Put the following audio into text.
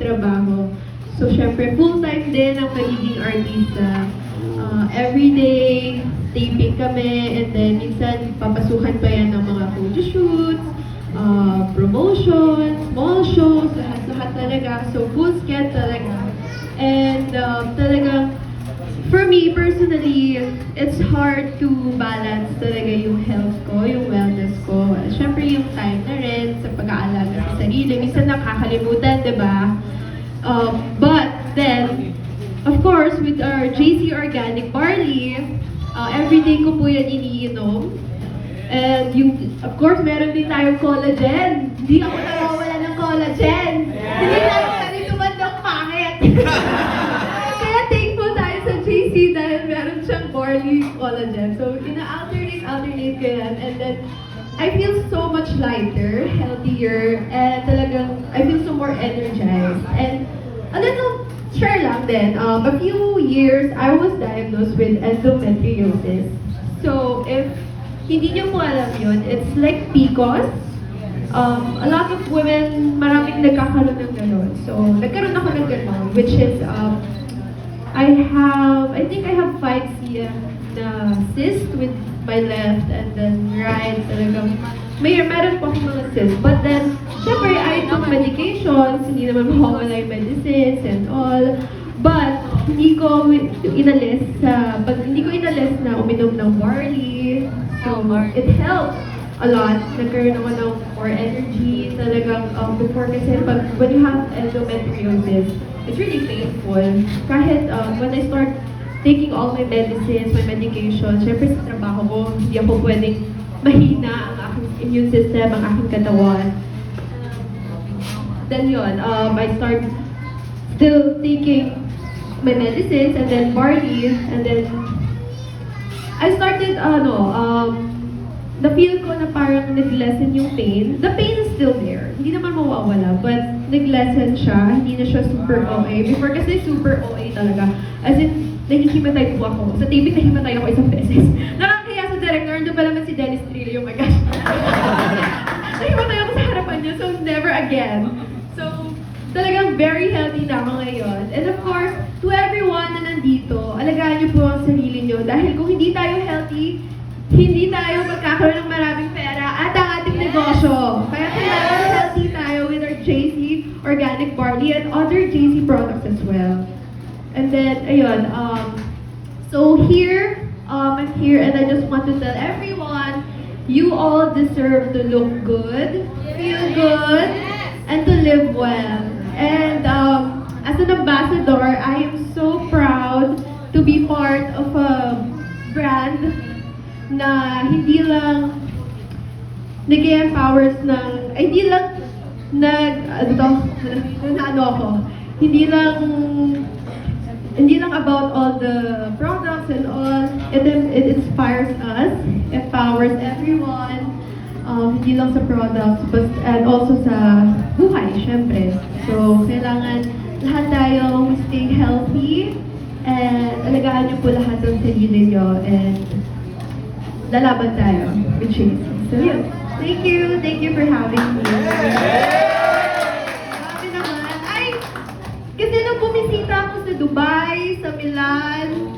trabaho. So, syempre, full-time din ang pagiging artista. Everyday, taping kami, and then minsan papasukan pa yan ng mga photoshoots, promotions, small shows, lahat-lahat talaga. So, full schedule talaga. And talagang, for me, personally, it's hard to balance talaga yung health ko, yung wellness ko. Siyempre, yung time na rin sa pag-aalaga sa sarili. Minsan nakakalimutan, di ba? But then, of course, with our JC Organic Barley, everyday ko po yan iniinom. And yung, of course, meron din tayong collagen. Hindi ako nawawala ng collagen. Hindi tayo kami tumandang pangit. Kaya thankful tayo sa JC dahil meron siyang barley collagen. So, ina-alternate ko yan. And then, I feel so much lighter, healthier, and talagang I feel so more energized. And a little share lang din, a few years, I was diagnosed with endometriosis. So, if hindi niyo po alam yun, it's like PCOS. A lot of women, maraming nagkakaroon ng gano'n. So, nagkaroon ako ng gano'n, which is, I think I have 5 cm na cyst with my left and then right, talagang meron po akong mga cysts. But then, syempre, I took medications, hindi naman mawawala yung medicines and all. But, hindi ko inalis na uminom ng barley. So, it helped a lot. Nagkaroon ako ng more energy. Talagang, before kasi, when you have endometriosis, it's really painful. Kahit when I start taking all my medicines, my medication, syempre sa trabaho ko, hindi ako pwedeng mahina ang aking immune system, ang aking katawan. Then yun, I start still taking my medicines and then barley, and then I started, na-feel ko na parang nag-lessen yung pain. The pain is still there. Hindi naman mawawala, but nag-lessen siya. Hindi na siya super OA. Before kasi super OA talaga. As in, nahihimatay po ako. Sa TV, nahimatay ako isang beses. Nakakaya sa director, doon pa naman si Dennis Trillo, oh my gosh. Nahimatay ako sa harapan niya, so never again. So, talagang very healthy na ako ngayon. And of course, to everyone na nandito, alagaan niyo po ang sarili niyo. Dahil kung hindi tayo healthy, hindi tayo magkakaroon ng maraming pera at ang ating negosyo. Kaya kailangan healthy tayo with our JC Organic Barley and other JC products as well. And then, ayun, so here, I'm here and I just want to tell everyone, you all deserve to look good, feel good, and to live well. And as an ambassador, I am so proud to be part of a brand na hindi lang nag-empowers ng, hindi lang hindi lang about all the products and all, it inspires us, empowers everyone, hindi lang sa products, but and also sa buhay, syempre. So, kailangan lahat tayo stay healthy, and alagaan niyo po lahat ng sarili niyo, and lalaban tayo with JC. So, yun. Thank you for having me. Grabe naman. Ay, kasi nung bumisita ako sa Dubai, sa Milan,